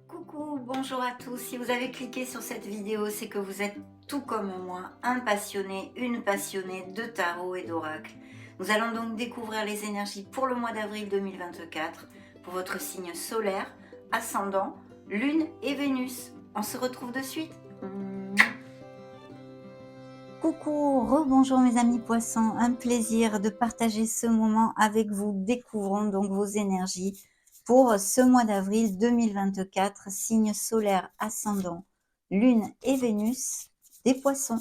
Coucou, bonjour à tous. Si vous avez cliqué sur cette vidéo, c'est que vous êtes tout comme moi, un passionné, une passionnée de tarot et d'oracle. Nous allons donc découvrir les énergies pour le mois d'avril 2024, pour votre signe solaire, ascendant, lune et Vénus. On se retrouve de suite. Coucou, rebonjour mes amis poissons, un plaisir de partager ce moment avec vous. Découvrons donc vos énergies pour ce mois d'avril 2024, signe solaire ascendant, lune et Vénus des poissons.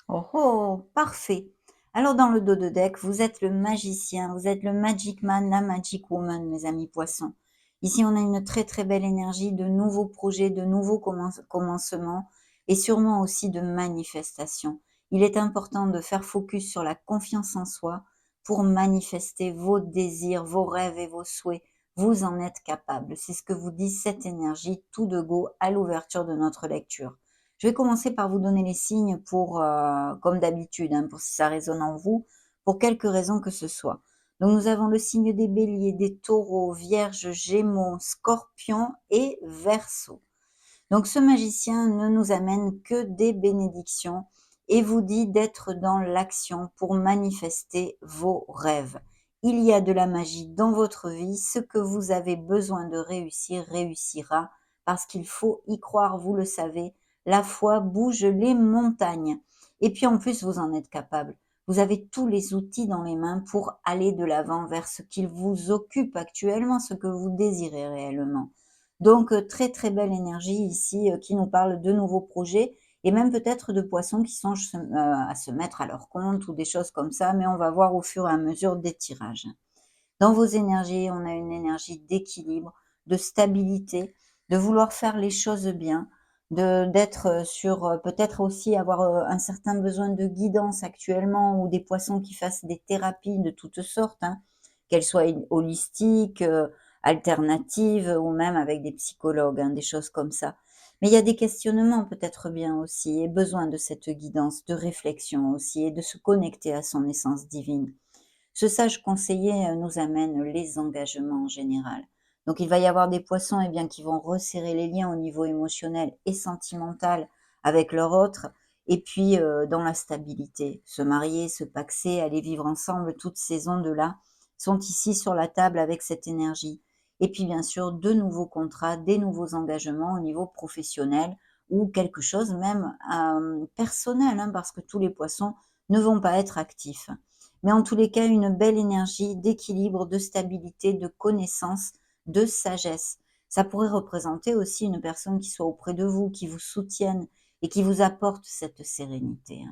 Oh oh, parfait. Alors dans le dos de deck, vous êtes le magicien, vous êtes le magic man, la magic woman, mes amis poissons. Ici, on a une très très belle énergie de nouveaux projets, de nouveaux commencements et sûrement aussi de manifestations. Il est important de faire focus sur la confiance en soi pour manifester vos désirs, vos rêves et vos souhaits. Vous en êtes capable. C'est ce que vous dit cette énergie tout de go à l'ouverture de notre lecture. Je vais commencer par vous donner les signes pour, comme d'habitude, pour si ça résonne en vous, pour quelque raison que ce soit. Donc nous avons le signe des béliers, des taureaux, vierges, gémeaux, scorpions et verseaux. Donc ce magicien ne nous amène que des bénédictions et vous dit d'être dans l'action pour manifester vos rêves. Il y a de la magie dans votre vie, ce que vous avez besoin de réussir réussira parce qu'il faut y croire, vous le savez, la foi bouge les montagnes. Et puis en plus, vous en êtes capable. Vous avez tous les outils dans les mains pour aller de l'avant vers ce qui vous occupe actuellement, ce que vous désirez réellement. Donc, très très belle énergie ici qui nous parle de nouveaux projets et même peut-être de poissons qui songent à se mettre à leur compte ou des choses comme ça, mais on va voir au fur et à mesure des tirages. Dans vos énergies, on a une énergie d'équilibre, de stabilité, de vouloir faire les choses bien, d'être sur peut-être aussi avoir un certain besoin de guidance actuellement ou des poissons qui fassent des thérapies de toutes sortes, qu'elles soient holistiques, alternatives ou même avec des psychologues, des choses comme ça. Mais il y a des questionnements peut-être bien aussi et besoin de cette guidance, de réflexion aussi et de se connecter à son essence divine. Ce sage conseiller nous amène les engagements en général. Donc il va y avoir des poissons qui vont resserrer les liens au niveau émotionnel et sentimental avec leur autre, et puis dans la stabilité, se marier, se paxer, aller vivre ensemble, toutes ces ondes-là sont ici sur la table avec cette énergie. Et puis bien sûr, de nouveaux contrats, des nouveaux engagements au niveau professionnel ou quelque chose même personnel, parce que tous les poissons ne vont pas être actifs. Mais en tous les cas, une belle énergie d'équilibre, de stabilité, de connaissance, de sagesse. Ça pourrait représenter aussi une personne qui soit auprès de vous, qui vous soutienne et qui vous apporte cette sérénité.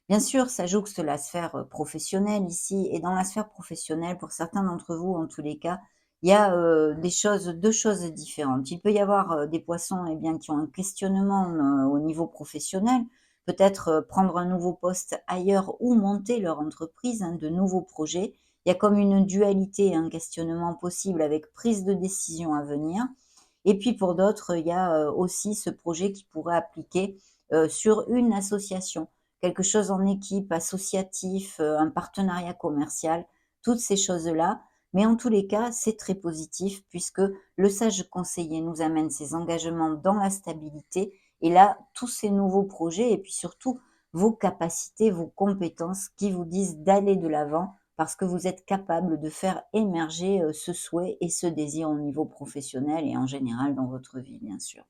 Bien sûr, ça jouxte la sphère professionnelle ici, et dans la sphère professionnelle, pour certains d'entre vous, en tous les cas, il y a deux choses différentes. Il peut y avoir des poissons qui ont un questionnement au niveau professionnel, peut-être prendre un nouveau poste ailleurs ou monter leur entreprise, de nouveaux projets. Il y a comme une dualité, un questionnement possible avec prise de décision à venir. Et puis pour d'autres, il y a aussi ce projet qui pourrait appliquer sur une association, quelque chose en équipe, associatif, un partenariat commercial, toutes ces choses-là. Mais en tous les cas, c'est très positif puisque le sage conseiller nous amène ses engagements dans la stabilité et là, tous ces nouveaux projets et puis surtout vos capacités, vos compétences qui vous disent d'aller de l'avant parce que vous êtes capable de faire émerger ce souhait et ce désir au niveau professionnel et en général dans votre vie, bien sûr.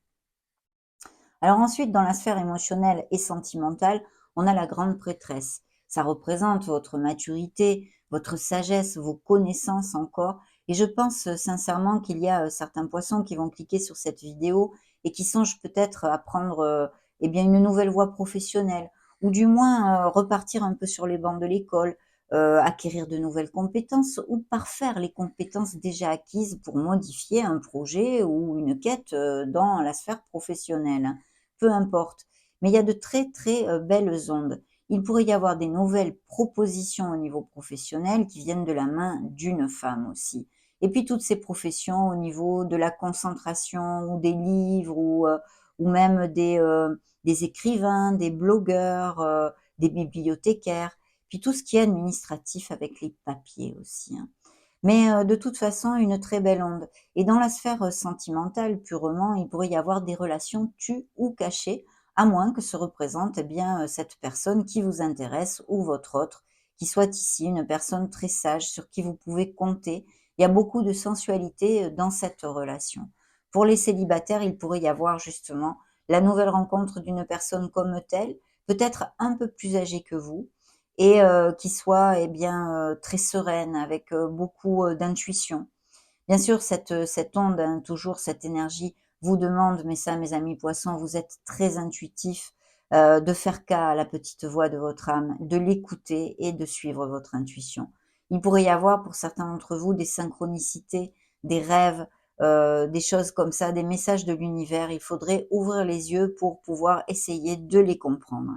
Alors ensuite, dans la sphère émotionnelle et sentimentale, on a la grande prêtresse. Ça représente votre maturité, votre sagesse, vos connaissances encore. Et je pense sincèrement qu'il y a certains poissons qui vont cliquer sur cette vidéo et qui songent peut-être à prendre une nouvelle voie professionnelle ou du moins repartir un peu sur les bancs de l'école, acquérir de nouvelles compétences ou parfaire les compétences déjà acquises pour modifier un projet ou une quête dans la sphère professionnelle, peu importe. Mais il y a de très très belles ondes. Il pourrait y avoir des nouvelles propositions au niveau professionnel qui viennent de la main d'une femme aussi. Et puis toutes ces professions au niveau de la concentration ou des livres ou même des écrivains, des blogueurs, des bibliothécaires, puis tout ce qui est administratif avec les papiers aussi, hein. Mais de toute façon, une très belle onde. Et dans la sphère sentimentale purement, il pourrait y avoir des relations tues ou cachées, à moins que se représente eh bien cette personne qui vous intéresse ou votre autre, qui soit ici une personne très sage sur qui vous pouvez compter. Il y a beaucoup de sensualité dans cette relation. Pour les célibataires, il pourrait y avoir justement la nouvelle rencontre d'une personne comme telle, peut-être un peu plus âgée que vous, et qui soit, eh bien, très sereine avec, beaucoup, d'intuition. Bien sûr, cette onde, hein, toujours cette énergie vous demande, mais ça, mes amis poissons, vous êtes très intuitifs, de faire cas à la petite voix de votre âme, de l'écouter et de suivre votre intuition. Il pourrait y avoir pour certains d'entre vous des synchronicités, des rêves, des choses comme ça, des messages de l'univers. Il faudrait ouvrir les yeux pour pouvoir essayer de les comprendre.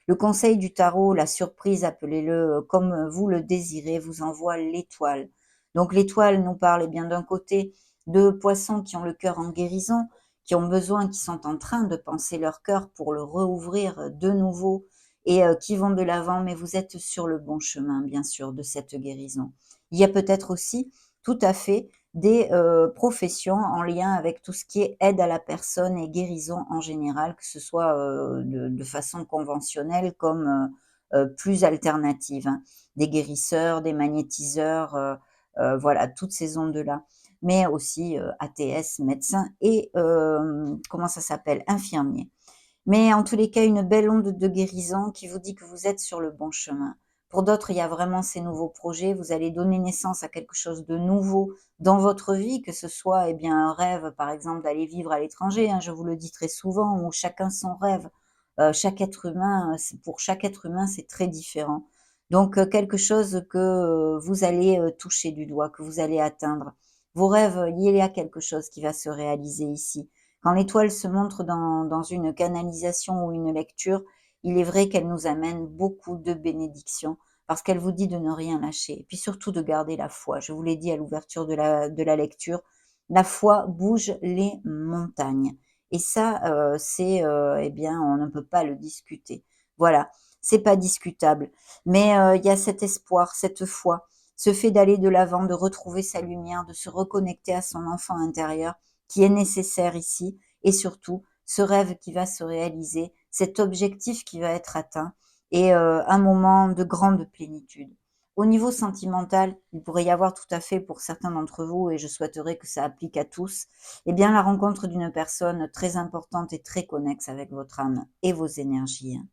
Le conseil du tarot, la surprise, appelez-le comme vous le désirez, vous envoie l'étoile. Donc l'étoile nous parle eh bien d'un côté de poissons qui ont le cœur en guérison, qui ont besoin, qui sont en train de penser leur cœur pour le rouvrir de nouveau et qui vont de l'avant, mais vous êtes sur le bon chemin, bien sûr, de cette guérison. Il y a peut-être aussi tout à fait des professions en lien avec tout ce qui est aide à la personne et guérison en général, que ce soit, de façon conventionnelle comme, plus alternative, hein. Des guérisseurs, des magnétiseurs, voilà, toutes ces ondes-là. Mais aussi, ATS, médecins et comment ça s'appelle? Infirmiers. Mais en tous les cas, une belle onde de guérison qui vous dit que vous êtes sur le bon chemin. Pour d'autres, il y a vraiment ces nouveaux projets. Vous allez donner naissance à quelque chose de nouveau dans votre vie, que ce soit eh bien un rêve, par exemple, d'aller vivre à l'étranger, hein, je vous le dis très souvent, ou chacun son rêve. Chaque être humain, pour chaque être humain, c'est très différent. Donc quelque chose que vous allez toucher du doigt, que vous allez atteindre. Vos rêves, il y a quelque chose qui va se réaliser ici. Quand l'étoile se montre dans une canalisation ou une lecture, il est vrai qu'elle nous amène beaucoup de bénédictions parce qu'elle vous dit de ne rien lâcher et puis surtout de garder la foi. Je vous l'ai dit à l'ouverture de la lecture, la foi bouge les montagnes et ça, c'est, eh bien, on ne peut pas le discuter. Voilà, c'est pas discutable, mais il y a cet espoir, cette foi, ce fait d'aller de l'avant, de retrouver sa lumière, de se reconnecter à son enfant intérieur qui est nécessaire ici et surtout ce rêve qui va se réaliser, cet objectif qui va être atteint et un moment de grande plénitude. Au niveau sentimental, il pourrait y avoir tout à fait pour certains d'entre vous, et je souhaiterais que ça applique à tous, eh bien la rencontre d'une personne très importante et très connexe avec votre âme et vos énergies, hein.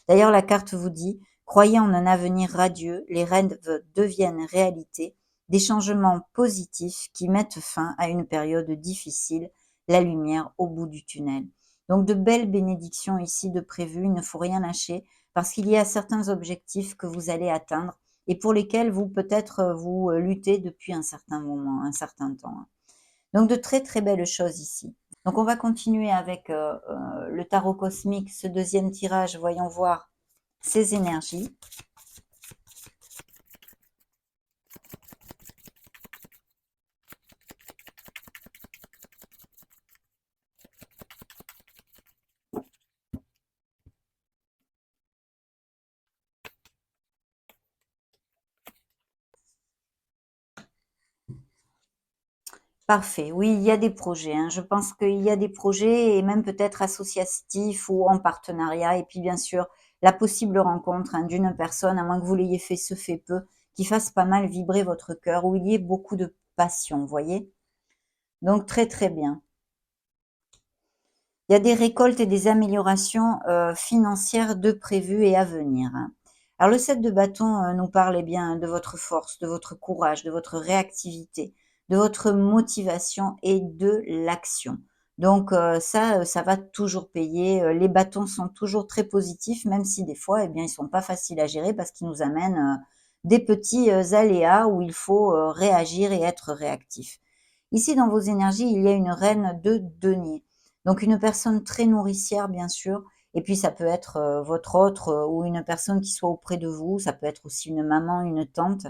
D'ailleurs, la carte vous dit: «Croyez en un avenir radieux, les rêves deviennent réalité, des changements positifs qui mettent fin à une période difficile, la lumière au bout du tunnel». Donc de belles bénédictions ici de prévues, il ne faut rien lâcher parce qu'il y a certains objectifs que vous allez atteindre et pour lesquels vous peut-être, vous, luttez depuis un certain moment, un certain temps, hein. Donc de très, très belles choses ici. Donc on va continuer avec, le tarot cosmique, ce deuxième tirage, voyons voir ces énergies. Parfait, oui, il y a des projets, hein. Je pense qu'il y a des projets et même peut-être associatifs ou en partenariat et puis bien sûr, la possible rencontre, hein, d'une personne, à moins que vous l'ayez fait ce fait peu, qui fasse pas mal vibrer votre cœur, où il y ait beaucoup de passion, vous voyez? Donc très, très bien. Il y a des récoltes et des améliorations, financières de prévues et à venir, hein. Alors le 7 de bâton, nous parle, eh bien, de votre force, de votre courage, de votre réactivité, de votre motivation et de l'action. Donc ça, ça va toujours payer, les bâtons sont toujours très positifs, même si des fois, eh bien, ils sont pas faciles à gérer parce qu'ils nous amènent, des petits, aléas où il faut, réagir et être réactif. Ici, dans vos énergies, il y a une reine de denier. Donc une personne très nourricière, bien sûr, et puis ça peut être, votre autre, ou une personne qui soit auprès de vous, ça peut être aussi une maman, une tante,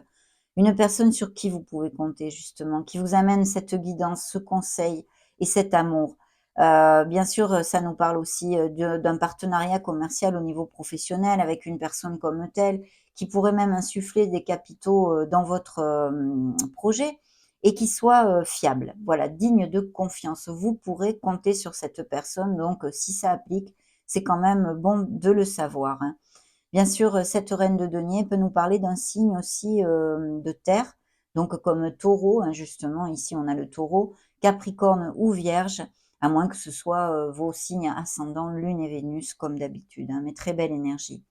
Une personne sur qui vous pouvez compter justement, qui vous amène cette guidance, ce conseil et cet amour. Bien sûr, ça nous parle aussi, d'un partenariat commercial au niveau professionnel avec une personne comme telle, qui pourrait même insuffler des capitaux, dans votre, projet et qui soit, fiable. Voilà, digne de confiance. Vous pourrez compter sur cette personne donc, si ça applique, c'est quand même bon de le savoir, hein. Bien sûr, cette reine de denier peut nous parler d'un signe aussi, de terre, donc comme taureau, hein, justement, ici on a le taureau, capricorne ou vierge, à moins que ce soit, vos signes ascendants lune et Vénus comme d'habitude, hein, mais très belle énergie.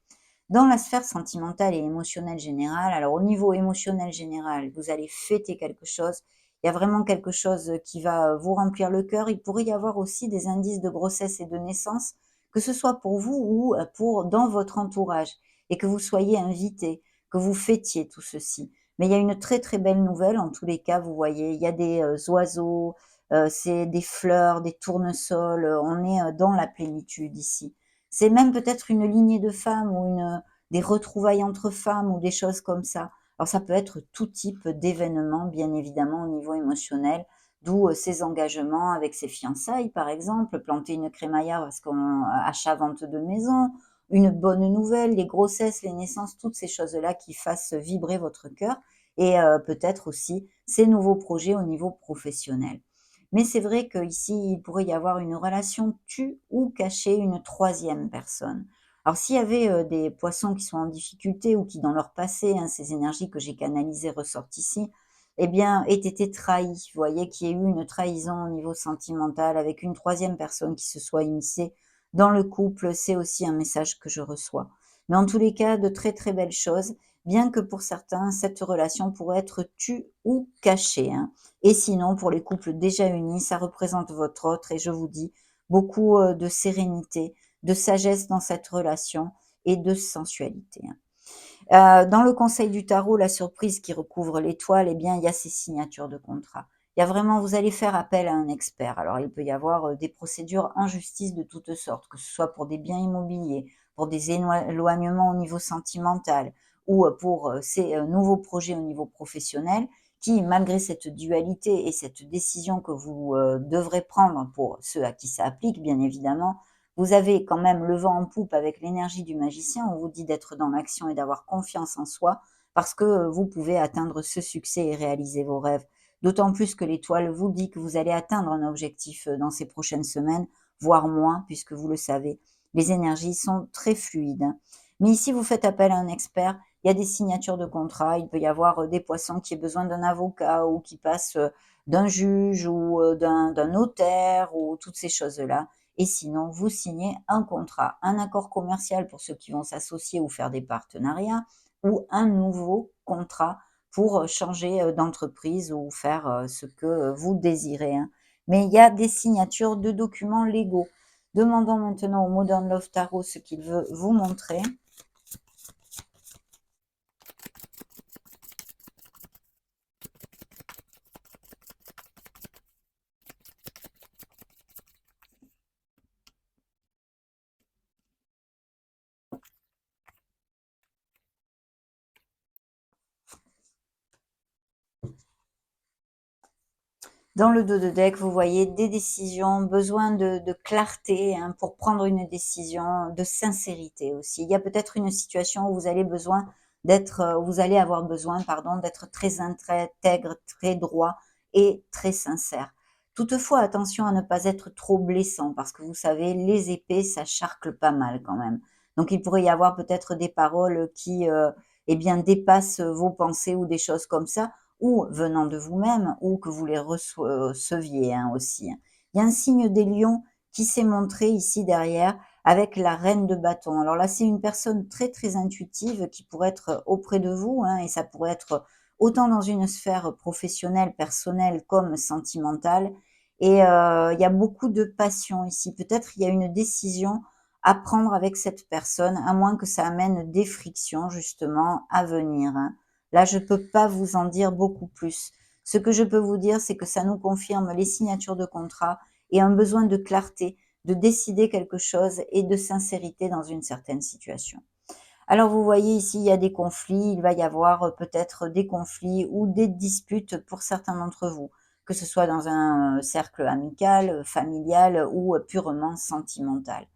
Dans la sphère sentimentale et émotionnelle générale, alors au niveau émotionnel général, vous allez fêter quelque chose. Il y a vraiment quelque chose qui va vous remplir le cœur. Il pourrait y avoir aussi des indices de grossesse et de naissance, que ce soit pour vous ou pour dans votre entourage, et que vous soyez invité, que vous fêtiez tout ceci. Mais il y a une très très belle nouvelle en tous les cas, vous voyez, il y a des oiseaux, c'est des fleurs, des tournesols, on est dans la plénitude ici. C'est même peut-être une lignée de femmes ou des retrouvailles entre femmes ou des choses comme ça. Alors ça peut être tout type d'événements, bien évidemment, au niveau émotionnel, d'où ces engagements avec ses fiançailles, par exemple, planter une crémaillère parce qu'on achat-vente de maison, une bonne nouvelle, les grossesses, les naissances, toutes ces choses-là qui fassent vibrer votre cœur et peut-être aussi ces nouveaux projets au niveau professionnel. Mais c'est vrai qu'ici, il pourrait y avoir une relation tue ou cachée, une troisième personne. Alors s'il y avait, des poissons qui sont en difficulté ou qui dans leur passé, hein, ces énergies que j'ai canalisées ressortent ici, eh bien, aient été trahis. Vous voyez qu'il y ait eu une trahison au niveau sentimental avec une troisième personne qui se soit immiscée dans le couple, c'est aussi un message que je reçois. Mais en tous les cas, de très, très belles choses, bien que pour certains, cette relation pourrait être tue ou cachée, hein. Et sinon, pour les couples déjà unis, ça représente votre autre et je vous dis beaucoup, de sérénité, de sagesse dans cette relation et de sensualité, hein. Dans le conseil du tarot, la surprise qui recouvre l'étoile, eh bien, il y a ces signatures de contrat. Il y a vraiment vous allez faire appel à un expert. Alors, il peut y avoir, des procédures en justice de toutes sortes, que ce soit pour des biens immobiliers, pour des éloignements au niveau sentimental ou, pour, ces, nouveaux projets au niveau professionnel qui, malgré cette dualité et cette décision que vous, devrez prendre pour ceux à qui ça applique, bien évidemment, vous avez quand même le vent en poupe avec l'énergie du magicien. On vous dit d'être dans l'action et d'avoir confiance en soi parce que vous pouvez atteindre ce succès et réaliser vos rêves. D'autant plus que l'étoile vous dit que vous allez atteindre un objectif dans ces prochaines semaines, voire moins, puisque vous le savez, les énergies sont très fluides, hein. Mais ici, vous faites appel à un expert. Il y a des signatures de contrat. Il peut y avoir des poissons qui aient besoin d'un avocat ou qui passent d'un juge ou d'un notaire ou toutes ces choses-là. Et sinon, vous signez un contrat, un accord commercial pour ceux qui vont s'associer ou faire des partenariats, ou un nouveau contrat pour changer d'entreprise ou faire ce que vous désirez, hein. Mais il y a des signatures de documents légaux. Demandons maintenant au Modern Love Tarot ce qu'il veut vous montrer. Dans le dos de deck, vous voyez des décisions, besoin de clarté, hein, pour prendre une décision, de sincérité aussi. Il y a peut-être une situation où vous allez besoin d'être, vous allez avoir besoin, pardon, d'être très intègre, très droit et très sincère. Toutefois, attention à ne pas être trop blessant parce que vous savez, les épées, ça charcle pas mal quand même. Donc, il pourrait y avoir peut-être des paroles qui, eh bien, dépassent vos pensées ou des choses comme ça ou venant de vous-même, ou que vous les receviez hein, aussi, hein. Il y a un signe des lions qui s'est montré ici derrière avec la reine de bâton. Alors là, c'est une personne très très intuitive qui pourrait être auprès de vous, hein, et ça pourrait être autant dans une sphère professionnelle, personnelle comme sentimentale. Et il y a beaucoup de passion ici. Peut-être il y a une décision à prendre avec cette personne, à moins que ça amène des frictions justement à venir, hein. Là, je ne peux pas vous en dire beaucoup plus. Ce que je peux vous dire, c'est que ça nous confirme les signatures de contrat et un besoin de clarté, de décider quelque chose et de sincérité dans une certaine situation. Alors vous voyez ici, il y a des conflits, il va y avoir peut-être des conflits ou des disputes pour certains d'entre vous, que ce soit dans un cercle amical, familial ou purement sentimental.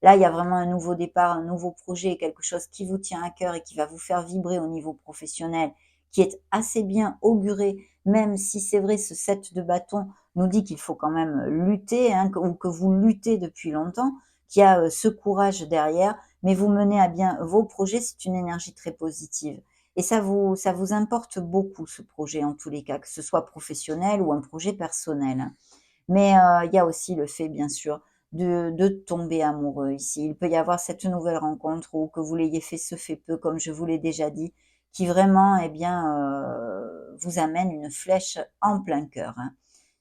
Là, il y a vraiment un nouveau départ, un nouveau projet, quelque chose qui vous tient à cœur et qui va vous faire vibrer au niveau professionnel, qui est assez bien auguré, même si c'est vrai, ce 7 de bâton nous dit qu'il faut quand même lutter, hein, ou que vous luttez depuis longtemps, qu'il y a ce courage derrière, mais vous menez à bien vos projets, c'est une énergie très positive. Et ça vous importe beaucoup ce projet en tous les cas, que ce soit professionnel ou un projet personnel. Mais il y a aussi le fait bien sûr de tomber amoureux ici. Il peut y avoir cette nouvelle rencontre ou que vous l'ayez fait se fait peu, comme je vous l'ai déjà dit, qui vraiment, eh bien, vous amène une flèche en plein cœur, hein.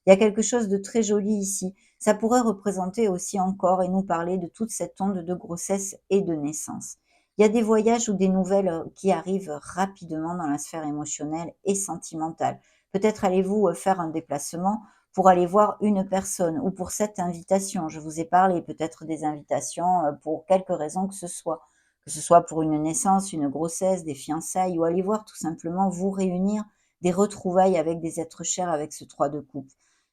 Il y a quelque chose de très joli ici. Ça pourrait représenter aussi encore et nous parler de toute cette onde de grossesse et de naissance. Il y a des voyages ou des nouvelles qui arrivent rapidement dans la sphère émotionnelle et sentimentale. Peut-être allez-vous faire un déplacement pour aller voir une personne ou pour cette invitation. Je vous ai parlé peut-être des invitations pour quelque raison que ce soit pour une naissance, une grossesse, des fiançailles ou aller voir tout simplement vous réunir des retrouvailles avec des êtres chers avec ce 3 de coupe.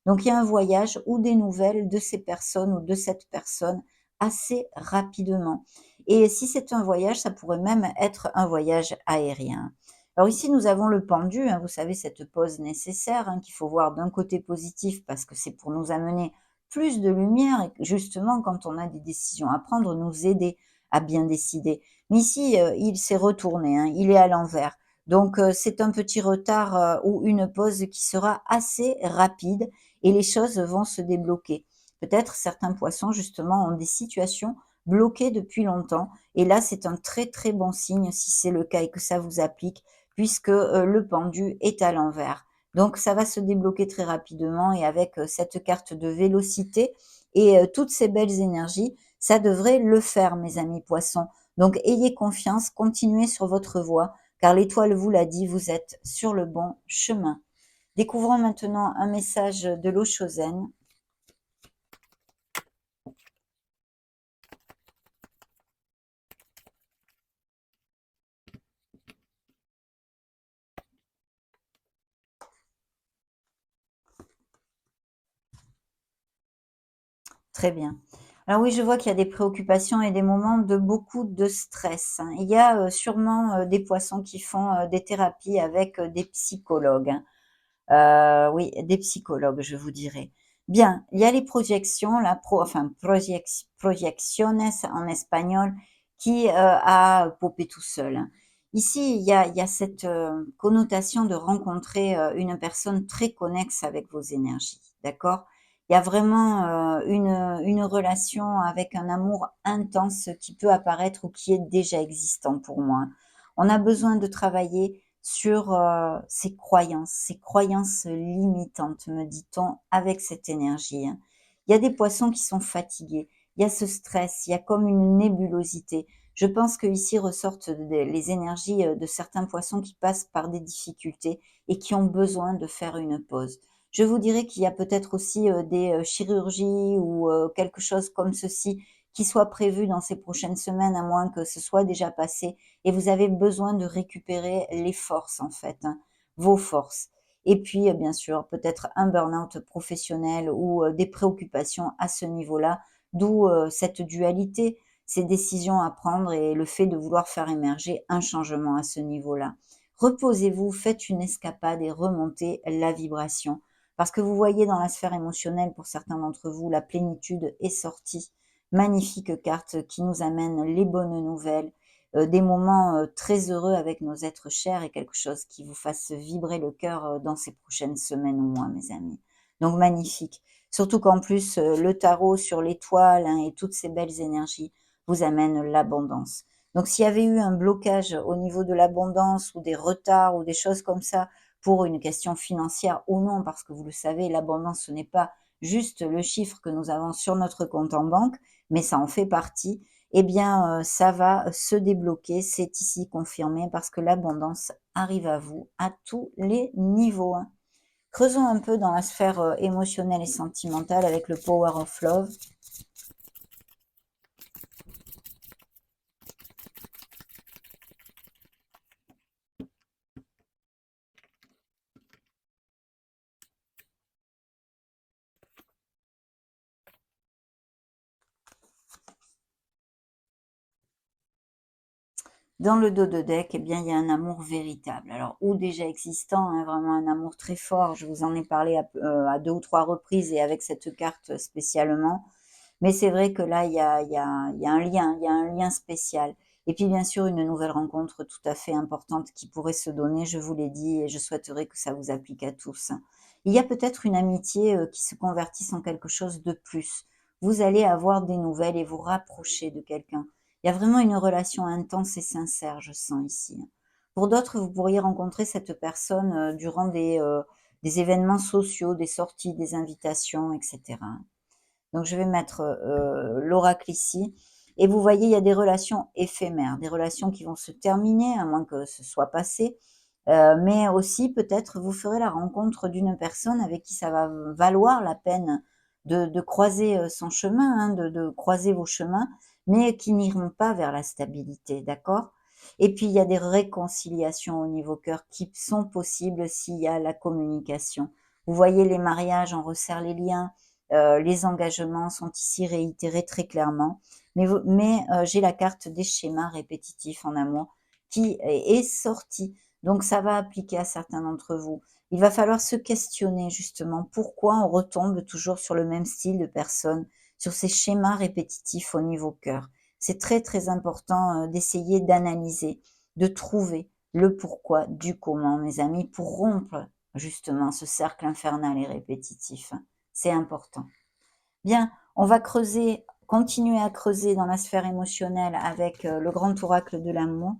Donc il y a un voyage ou des nouvelles de ces personnes ou de cette personne assez rapidement. Et si c'est un voyage, ça pourrait même être un voyage aérien. Alors ici, nous avons le pendu, hein, vous savez, cette pause nécessaire hein, qu'il faut voir d'un côté positif parce que c'est pour nous amener plus de lumière et justement, quand on a des décisions à prendre, nous aider à bien décider. Mais ici, il s'est retourné, hein, il est à l'envers. Donc, c'est un petit retard ou une pause qui sera assez rapide et les choses vont se débloquer. Peut-être certains poissons, justement, ont des situations bloquées depuis longtemps. Et là, c'est un très très bon signe si c'est le cas et que ça vous applique, puisque le pendu est à l'envers. Donc, ça va se débloquer très rapidement et avec cette carte de vélocité et toutes ces belles énergies, ça devrait le faire, mes amis poissons. Donc, ayez confiance, continuez sur votre voie, car l'étoile vous l'a dit, vous êtes sur le bon chemin. Découvrons maintenant un message de l'eau Chosen. Très bien. Alors oui, je vois qu'il y a des préoccupations et des moments de beaucoup de stress, hein. Il y a sûrement des poissons qui font des thérapies avec des psychologues, hein. Oui, des psychologues, je vous dirais. Bien, il y a les projections, enfin, proyecciones en espagnol, qui a popé tout seul, hein. Ici, il y a cette connotation de rencontrer une personne très connexe avec vos énergies, d'accord? Il y a vraiment une relation avec un amour intense qui peut apparaître ou qui est déjà existant pour moi, hein. On a besoin de travailler sur ses croyances limitantes, me dit-on, avec cette énergie, hein. Il y a des poissons qui sont fatigués, il y a ce stress, il y a comme une nébulosité. Je pense qu'ici ressortent les énergies de certains poissons qui passent par des difficultés et qui ont besoin de faire une pause. Je vous dirais qu'il y a peut-être aussi des chirurgies ou quelque chose comme ceci qui soit prévu dans ces prochaines semaines, à moins que ce soit déjà passé et vous avez besoin de récupérer les forces en fait, hein, vos forces. Et puis, bien sûr, peut-être un burn-out professionnel ou des préoccupations à ce niveau-là, d'où cette dualité, ces décisions à prendre et le fait de vouloir faire émerger un changement à ce niveau-là. Reposez-vous, faites une escapade et remontez la vibration. Parce que vous voyez dans la sphère émotionnelle, pour certains d'entre vous, la plénitude est sortie. Magnifique carte qui nous amène les bonnes nouvelles, des moments très heureux avec nos êtres chers et quelque chose qui vous fasse vibrer le cœur dans ces prochaines semaines ou mois, mes amis. Donc magnifique. Surtout qu'en plus, le tarot sur l'étoile hein, et toutes ces belles énergies vous amènent l'abondance. Donc s'il y avait eu un blocage au niveau de l'abondance ou des retards ou des choses comme ça pour une question financière ou non, parce que vous le savez, l'abondance, ce n'est pas juste le chiffre que nous avons sur notre compte en banque, mais ça en fait partie eh bien, ça va se débloquer. C'est ici confirmé parce que l'abondance arrive à vous à tous les niveaux, hein. Creusons un peu dans la sphère émotionnelle et sentimentale avec le Power of Love. Dans le dos de deck, eh bien, il y a un amour véritable. Alors, ou déjà existant, hein, vraiment un amour très fort. Je vous en ai parlé à 2 ou 3 reprises et avec cette carte spécialement. Mais c'est vrai que là, il y a un lien, il y a un lien spécial. Et puis, bien sûr, une nouvelle rencontre tout à fait importante qui pourrait se donner, je vous l'ai dit, et je souhaiterais que ça vous applique à tous. Il y a peut-être une amitié qui se convertisse en quelque chose de plus. Vous allez avoir des nouvelles et vous rapprocher de quelqu'un. Il y a vraiment une relation intense et sincère, je sens ici. Pour d'autres, vous pourriez rencontrer cette personne durant des événements sociaux, des sorties, des invitations, etc. Donc je vais mettre l'oracle ici. Et vous voyez, il y a des relations éphémères, des relations qui vont se terminer, à moins que ce soit passé. Mais aussi, peut-être, vous ferez la rencontre d'une personne avec qui ça va valoir la peine de croiser son chemin, hein, de croiser vos chemins, mais qui n'iront pas vers la stabilité, d'accord? Et puis, il y a des réconciliations au niveau cœur qui sont possibles s'il y a la communication. Vous voyez, les mariages, on resserre les liens, les engagements sont ici réitérés très clairement. Mais j'ai la carte des schémas répétitifs en amour qui est sortie. Donc ça va appliquer à certains d'entre vous. Il va falloir se questionner justement pourquoi on retombe toujours sur le même style de personne, sur ces schémas répétitifs au niveau cœur. C'est très très important d'essayer d'analyser, de trouver le pourquoi du comment, mes amis, pour rompre justement ce cercle infernal et répétitif. C'est important. Bien, on va creuser, continuer à creuser dans la sphère émotionnelle avec le grand oracle de l'amour.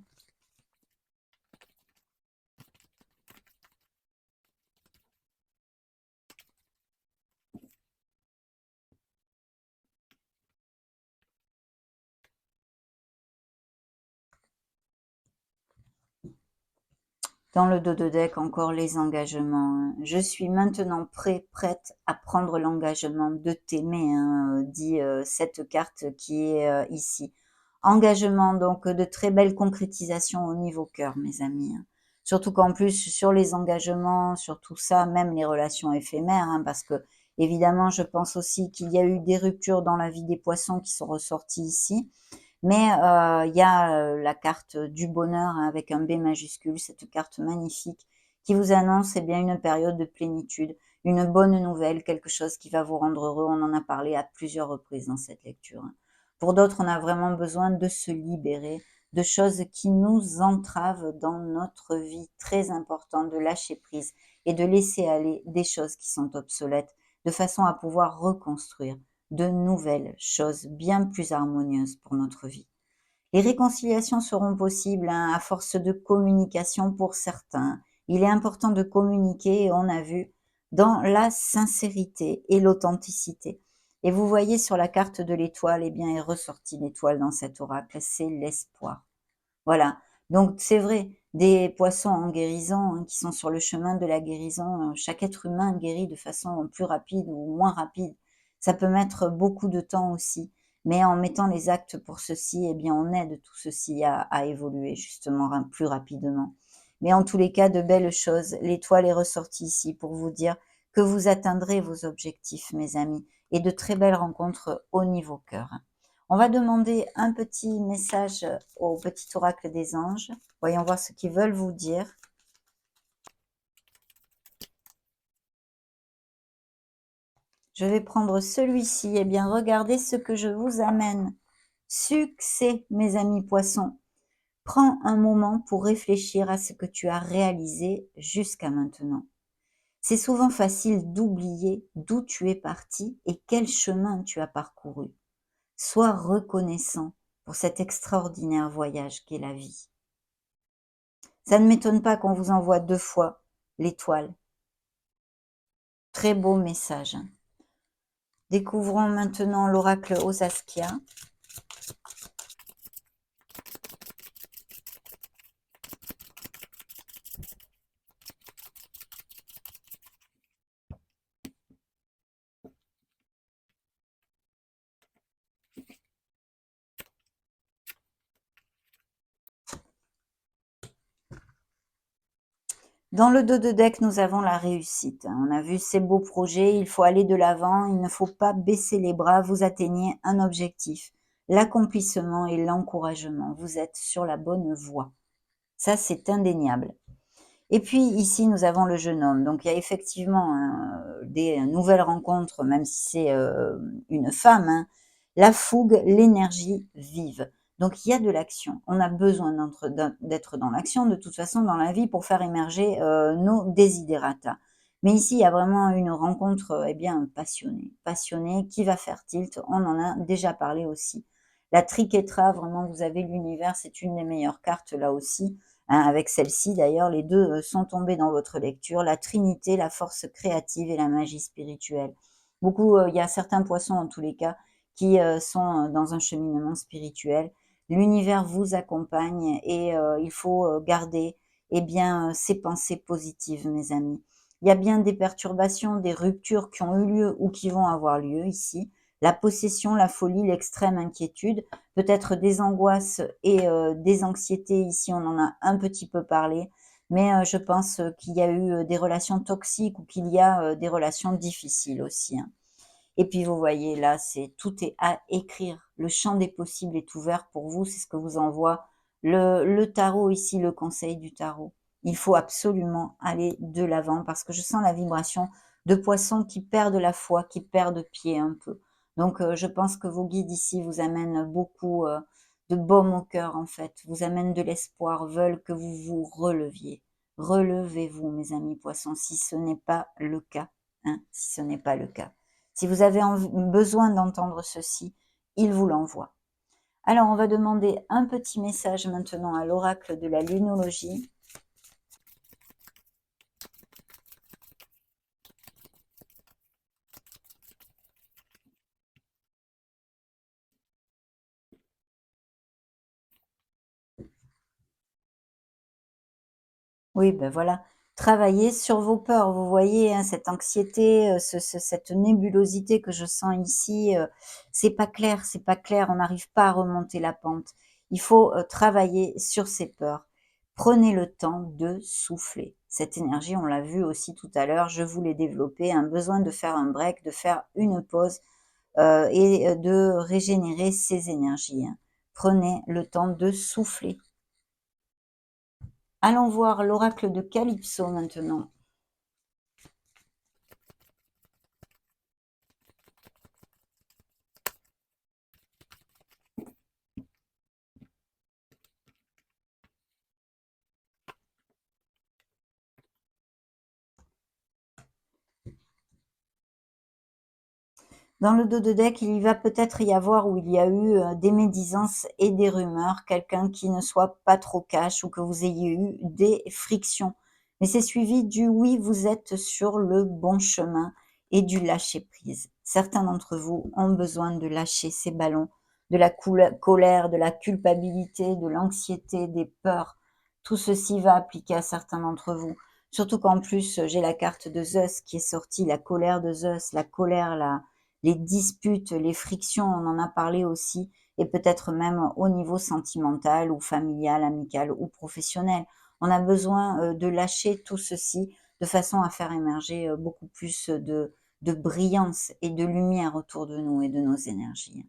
Dans le dos de deck, encore les engagements, hein. Je suis maintenant prête à prendre l'engagement de t'aimer, hein, dit cette carte qui est ici. Engagement, donc de très belles concrétisations au niveau cœur, mes amis, hein. Surtout qu'en plus, sur les engagements, sur tout ça, même les relations éphémères, hein, parce que évidemment, je pense aussi qu'il y a eu des ruptures dans la vie des poissons qui sont ressorties ici. Mais il y a la carte du bonheur, hein, avec un B majuscule, cette carte magnifique qui vous annonce eh bien une période de plénitude, une bonne nouvelle, quelque chose qui va vous rendre heureux. On en a parlé à plusieurs reprises dans cette lecture, hein. Pour d'autres, on a vraiment besoin de se libérer de choses qui nous entravent dans notre vie. Très important de lâcher prise et de laisser aller des choses qui sont obsolètes, de façon à pouvoir reconstruire de nouvelles choses bien plus harmonieuses pour notre vie. Les réconciliations seront possibles, hein, à force de communication pour certains. Il est important de communiquer, on a vu, dans la sincérité et l'authenticité. Et vous voyez sur la carte de l'étoile, eh bien, est ressortie l'étoile dans cet oracle, c'est l'espoir. Voilà. Donc c'est vrai, des poissons en guérison, hein, qui sont sur le chemin de la guérison. Chaque être humain guérit de façon plus rapide ou moins rapide. Ça peut mettre beaucoup de temps aussi. Mais en mettant les actes pour ceci, eh bien, on aide tout ceci à évoluer justement plus rapidement. Mais en tous les cas, de belles choses. L'étoile est ressortie ici pour vous dire que vous atteindrez vos objectifs, mes amis, et de très belles rencontres au niveau cœur. On va demander un petit message au petit oracle des anges. Voyons voir ce qu'ils veulent vous dire. Je vais prendre celui-ci. Eh bien, regardez ce que je vous amène. Succès, mes amis poissons. Prends un moment pour réfléchir à ce que tu as réalisé jusqu'à maintenant. C'est souvent facile d'oublier d'où tu es parti et quel chemin tu as parcouru. Sois reconnaissant pour cet extraordinaire voyage qu'est la vie. Ça ne m'étonne pas qu'on vous envoie 2 fois l'étoile. Très beau message. Découvrons maintenant l'oracle aux Saskia. Dans le dos de deck, nous avons la réussite. On a vu ces beaux projets, il faut aller de l'avant, il ne faut pas baisser les bras, vous atteignez un objectif. l'accomplissement et l'encouragement. Vous êtes sur la bonne voie. Ça, c'est indéniable. Et puis ici, nous avons le jeune homme. Donc il y a effectivement des nouvelles rencontres, même si c'est une femme, hein. La fougue, l'énergie vive. Donc il y a de l'action. On a besoin d'être dans l'action, de toute façon, dans la vie, pour faire émerger nos desiderata. Mais ici, il y a vraiment une rencontre eh bien passionnée. Passionnée, qui va faire tilt. On en a déjà parlé aussi. La triquetra, vraiment, vous avez l'univers, c'est une des meilleures cartes là aussi. Hein, avec celle-ci d'ailleurs, les deux sont tombés dans votre lecture, la Trinité, la force créative et la magie spirituelle. Beaucoup, il y a certains poissons en tous les cas qui sont dans un cheminement spirituel. L'univers vous accompagne et il faut garder eh bien, ces pensées positives, mes amis. Il y a bien des perturbations, des ruptures qui ont eu lieu ou qui vont avoir lieu ici. La possession, la folie, l'extrême inquiétude, peut-être des angoisses et des anxiétés. Ici, on en a un petit peu parlé, mais je pense qu'il y a eu des relations toxiques ou qu'il y a des relations difficiles aussi, hein. Et puis vous voyez là, c'est tout est à écrire. Le champ des possibles est ouvert pour vous, c'est ce que vous envoie le tarot ici, le conseil du tarot. Il faut absolument aller de l'avant parce que je sens la vibration de poissons qui perdent la foi, qui perdent pied un peu. Donc je pense que vos guides ici vous amènent beaucoup de baume au cœur en fait, vous amènent de l'espoir, veulent que vous vous releviez. Relevez-vous mes amis poissons, si ce n'est pas le cas, hein, si ce n'est pas le cas. Si vous avez besoin d'entendre ceci, il vous l'envoie. Alors, on va demander un petit message maintenant à l'oracle de la lunologie. Oui, ben voilà. Travaillez sur vos peurs. Vous voyez, hein, cette anxiété, cette nébulosité que je sens ici, c'est pas clair, c'est pas clair. On n'arrive pas à remonter la pente. Il faut travailler sur ces peurs. Prenez le temps de souffler. Cette énergie, on l'a vu aussi tout à l'heure, je vous l'ai développée, un besoin de faire un break, de faire une pause et de régénérer ses énergies, hein. Prenez le temps de souffler. Allons voir l'oracle de Calypso maintenant. Dans le dos de deck, il va peut-être y avoir ou il y a eu des médisances et des rumeurs, quelqu'un qui ne soit pas trop cash ou que vous ayez eu des frictions. Mais c'est suivi du oui, vous êtes sur le bon chemin et du lâcher prise. Certains d'entre vous ont besoin de lâcher ces ballons, de la colère, de la culpabilité, de l'anxiété, des peurs. Tout ceci va appliquer à certains d'entre vous. Surtout qu'en plus, j'ai la carte de Zeus qui est sortie, la colère de Zeus, la colère, les disputes, les frictions, on en a parlé aussi, et peut-être même au niveau sentimental ou familial, amical ou professionnel. On a besoin de lâcher tout ceci de façon à faire émerger beaucoup plus de brillance et de lumière autour de nous et de nos énergies.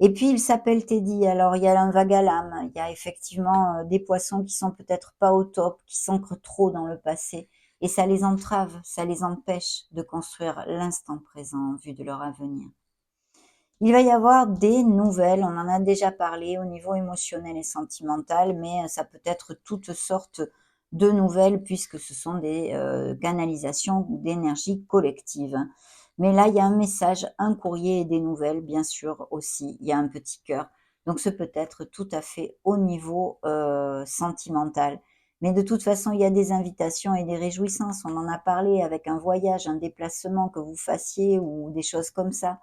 Et puis il s'appelle Teddy, alors il y a un vague à l'âme, il y a effectivement des poissons qui sont peut-être pas au top, qui s'ancrent trop dans le passé, et ça les entrave, ça les empêche de construire l'instant présent en vue de leur avenir. Il va y avoir des nouvelles, on en a déjà parlé au niveau émotionnel et sentimental, mais ça peut être toutes sortes de nouvelles puisque ce sont des canalisations d'énergie collective. Mais là, il y a un message, un courrier et des nouvelles, bien sûr aussi. Il y a un petit cœur. Donc, ce peut être tout à fait au niveau sentimental. Mais de toute façon, il y a des invitations et des réjouissances. On en a parlé avec un voyage, un déplacement que vous fassiez ou des choses comme ça.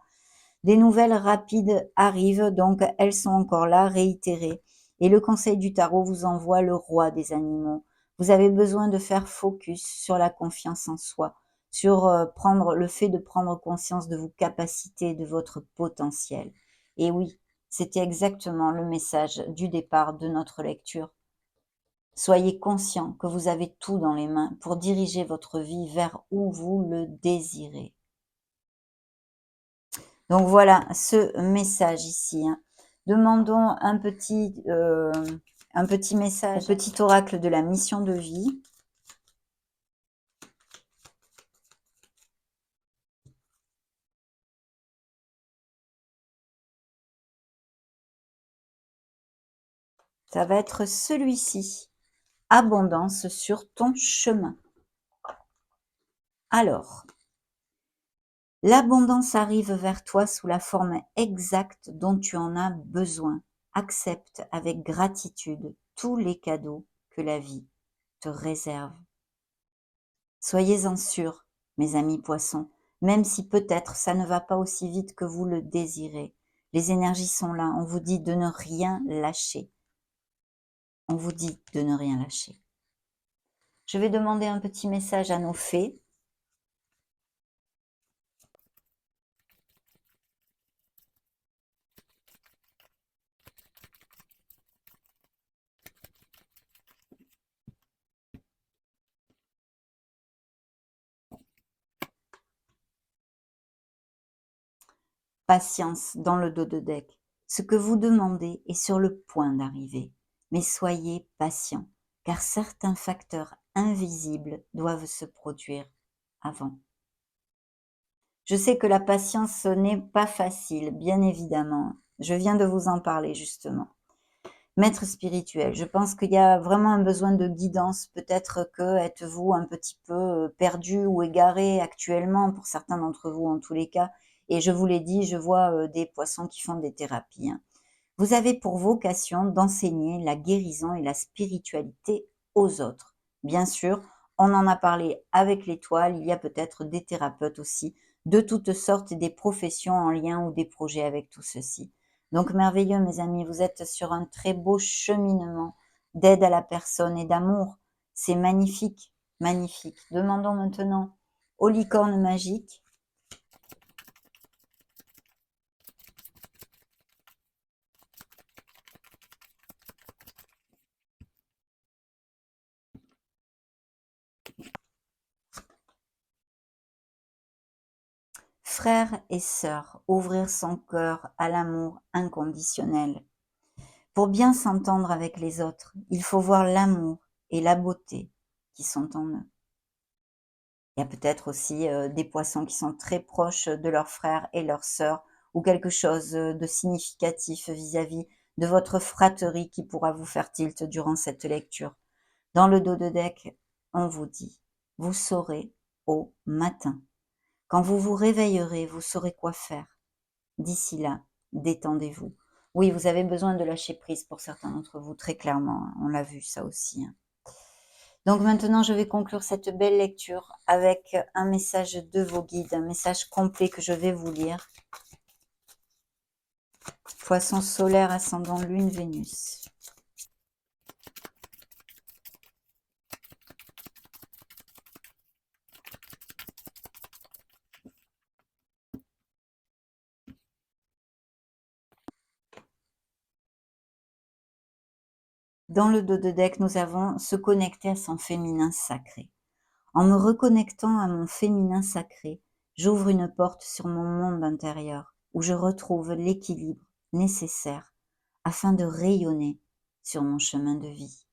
Des nouvelles rapides arrivent, donc elles sont encore là, réitérées. Et le conseil du tarot vous envoie le roi des animaux. Vous avez besoin de faire focus sur la confiance en soi, sur prendre le fait de prendre conscience de vos capacités, de votre potentiel. Et oui, c'était exactement le message du départ de notre lecture. Soyez conscient que vous avez tout dans les mains pour diriger votre vie vers où vous le désirez. Donc voilà ce message ici, hein. Demandons un petit message, un petit oracle de la mission de vie. Ça va être celui-ci. Abondance sur ton chemin. Alors, l'abondance arrive vers toi sous la forme exacte dont tu en as besoin. Accepte avec gratitude tous les cadeaux que la vie te réserve. Soyez-en sûrs, mes amis poissons, même si peut-être ça ne va pas aussi vite que vous le désirez. Les énergies sont là, on vous dit de ne rien lâcher. On vous dit de ne rien lâcher. Je vais demander un petit message à nos fées. Patience dans le dos de deck. Ce que vous demandez est sur le point d'arriver. Mais soyez patient, car certains facteurs invisibles doivent se produire avant. Je sais que la patience n'est pas facile, bien évidemment. Je viens de vous en parler justement. Maître spirituel, je pense qu'il y a vraiment un besoin de guidance. Peut-être que êtes-vous un petit peu perdu ou égaré actuellement, pour certains d'entre vous en tous les cas. Et je vous l'ai dit, je vois des poissons qui font des thérapies, hein. Vous avez pour vocation d'enseigner la guérison et la spiritualité aux autres. Bien sûr, on en a parlé avec l'étoile, il y a peut-être des thérapeutes aussi, de toutes sortes et des professions en lien ou des projets avec tout ceci. Donc merveilleux mes amis, vous êtes sur un très beau cheminement d'aide à la personne et d'amour. C'est magnifique, magnifique. Demandons maintenant aux licornes magiques. Frères et sœurs, ouvrir son cœur à l'amour inconditionnel. Pour bien s'entendre avec les autres, il faut voir l'amour et la beauté qui sont en eux. Il y a peut-être aussi des poissons qui sont très proches de leurs frères et leurs sœurs, ou quelque chose de significatif vis-à-vis de votre fratrie qui pourra vous faire tilt durant cette lecture. Dans le dos de deck, on vous dit, vous saurez au matin. Quand vous vous réveillerez, vous saurez quoi faire. D'ici là, détendez-vous. Oui, vous avez besoin de lâcher prise pour certains d'entre vous, très clairement, hein. On l'a vu ça aussi, hein. Donc maintenant, je vais conclure cette belle lecture avec un message de vos guides, un message complet que je vais vous lire. Poisson solaire, ascendant Lune, Vénus. Dans le dos de deck, nous avons se connecter à son féminin sacré. En me reconnectant à mon féminin sacré, j'ouvre une porte sur mon monde intérieur où je retrouve l'équilibre nécessaire afin de rayonner sur mon chemin de vie.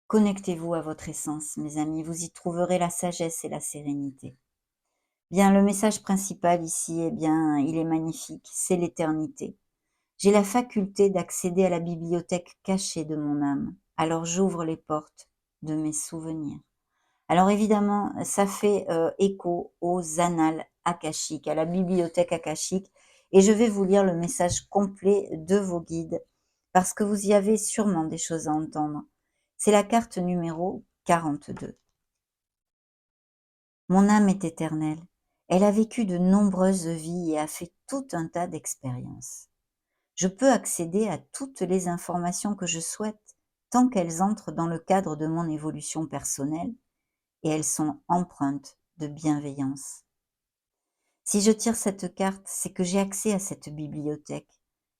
Connectez-vous à votre essence, mes amis, vous y trouverez la sagesse et la sérénité. Bien, le message principal ici, eh bien, il est magnifique, c'est l'éternité. J'ai la faculté d'accéder à la bibliothèque cachée de mon âme, alors j'ouvre les portes de mes souvenirs. Alors évidemment, ça fait écho aux annales akashiques, à la bibliothèque akashique, et je vais vous lire le message complet de vos guides, parce que vous y avez sûrement des choses à entendre. C'est la carte numéro 42. Mon âme est éternelle. Elle a vécu de nombreuses vies et a fait tout un tas d'expériences. Je peux accéder à toutes les informations que je souhaite, tant qu'elles entrent dans le cadre de mon évolution personnelle, et elles sont empreintes de bienveillance. Si je tire cette carte, c'est que j'ai accès à cette bibliothèque.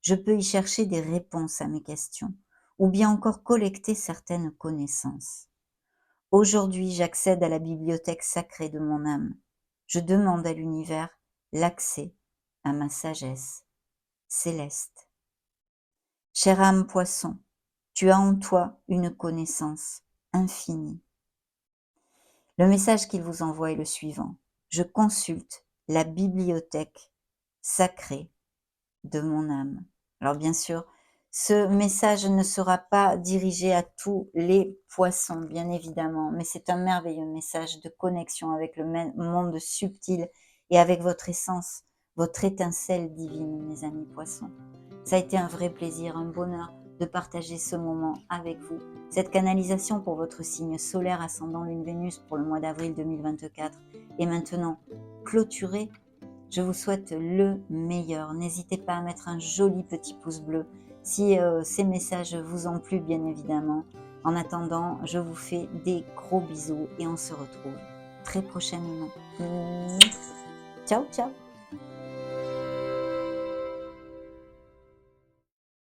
Je peux y chercher des réponses à mes questions, ou bien encore collecter certaines connaissances. Aujourd'hui, j'accède à la bibliothèque sacrée de mon âme. Je demande à l'univers l'accès à ma sagesse. céleste. Chère âme poisson, tu as en toi une connaissance infinie. Le message qu'il vous envoie est le suivant. Je consulte la bibliothèque sacrée de mon âme. Alors bien sûr, ce message ne sera pas dirigé à tous les poissons, bien évidemment, mais c'est un merveilleux message de connexion avec le monde subtil et avec votre essence, votre étincelle divine, mes amis poissons. Ça a été un vrai plaisir, un bonheur de partager ce moment avec vous. Cette canalisation pour votre signe solaire ascendant Lune Vénus pour le mois d'avril 2024 est maintenant clôturée. Je vous souhaite le meilleur. N'hésitez pas à mettre un joli petit pouce bleu si ces messages vous ont plu, bien évidemment. En attendant, je vous fais des gros bisous et on se retrouve très prochainement. Ciao, ciao!